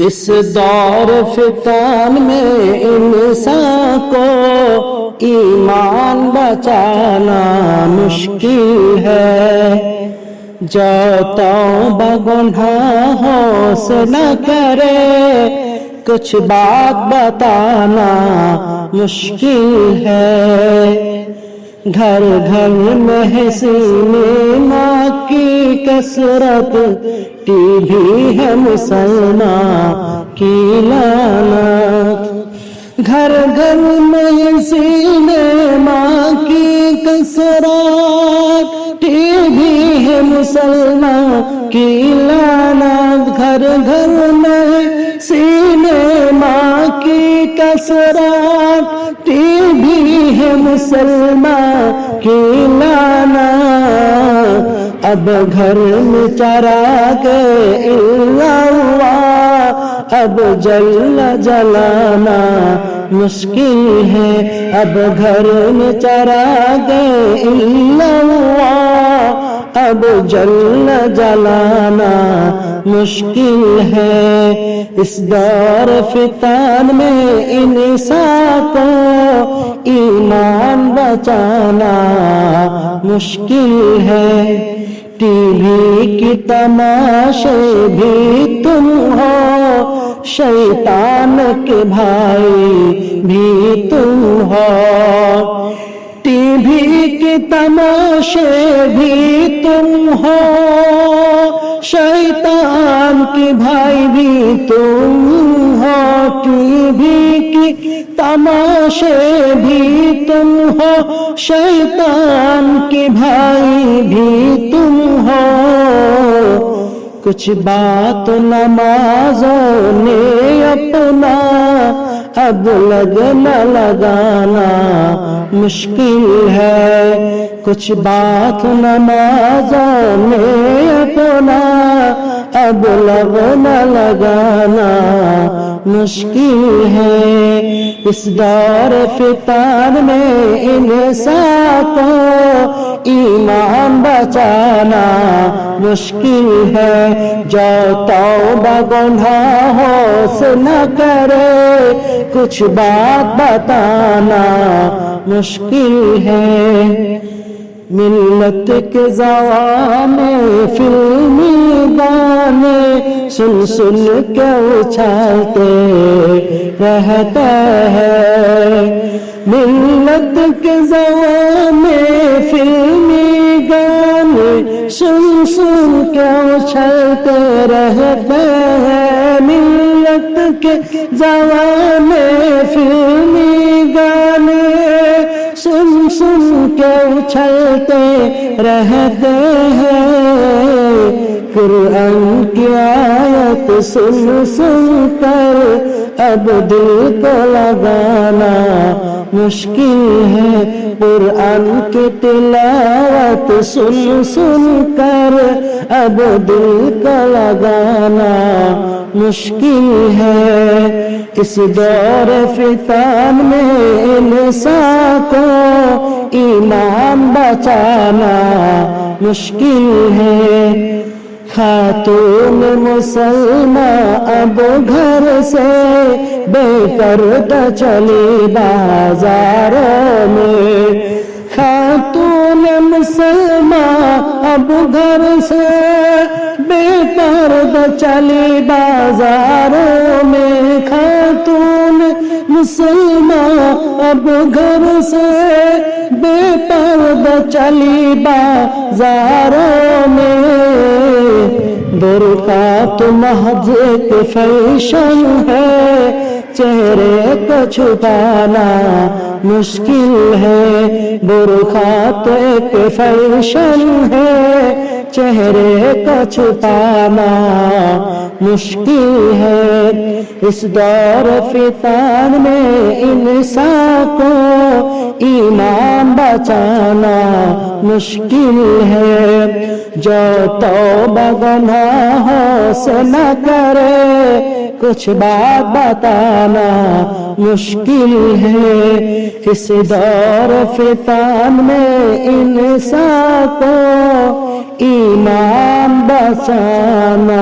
اس دور فتن میں انسان کو ایمان بچانا مشکل ہے، جو توبہ گناہوں سے نہ کرے کچھ بات بتانا مشکل ہے۔ گھر گھر میں ہے سینما کی کثرت، ٹی وی ہے مسلمان کی لعنت۔ گھر گھر میں ہے سینما کی کثرت، ٹی وی ہے مسلمان کی لعنت۔ گھر گھر میں سینما کی کثرت، ٹی وی ہے مسلمان کی لعنت۔ اب گھر میں چراغ اللہ، اب جل جلانا مشکل ہے۔ اب گھر میں چراغ اللہ، اب جل جلانا مشکل ہے۔ اس دور فتن میں انسان کو ایمان بچانا مشکل ہے۔ ٹی وی کی تماشے بھی تم ہو، شیطان کے بھائی بھی تم ہو۔ ٹی وی کے تماشے بھی تم ہو، شیطان کے بھائی بھی تم ہو۔ ٹی وی کے تماشے بھی تم ہو، شیطان کے بھائی بھی تم ہو۔ کچھ بات نمازوں نے اپنا اب لگنا لگانا مشکل ہے۔ کچھ بات نمازوں میں اپنا اب لگنا لگانا مشکل ہے۔ اس دور فتن میں انسان کو ایمان بچانا مشکل ہے، جو توبہ گناہوں سے نہ کرے کچھ بات بتانا مشکل ہے۔ ملت کے زوانے فلمی گانے سن سن کے اچھالتے رہتا ہے۔ ملت کے زوانے فلمی گانے سن سن کے اچھالتے رہتے ہیں۔ ملت کے زوانے فلمی گانے سن سن کے اچھلتے رہتے ہیں۔ قرآن کی آیت سن سن کر اب دل کو لگانا مشکل ہے۔ قرآن کی تلاوت سن سن کر اب دل کو لگانا مشکل ہے۔ اس دور فتن میں انسان کو ایمان بچانا مشکل ہے۔ خاتون مسلمہ اب گھر سے بے پردہ چلی بازاروں میں۔ خاتون مسلمہ اب گھر سے بے پردہ چلی بازاروں میں۔ خاتون مسلمہ اب گھر سے بے پردہ چلی بازاروں میں۔ برقع تو محض ایک فیشن ہے، چہرے کو چھپانا مشکل ہے۔ برقع تو ایک فیشن ہے، چہرے کو چھپانا مشکل ہے۔ اس دور فتن میں انسان کو ایمان بچانا مشکل ہے، جو توبہ گناہوں سے نہ کرے کچھ بات بتانا مشکل ہے۔ اس دور فتن میں انسان کو ایمان بچانا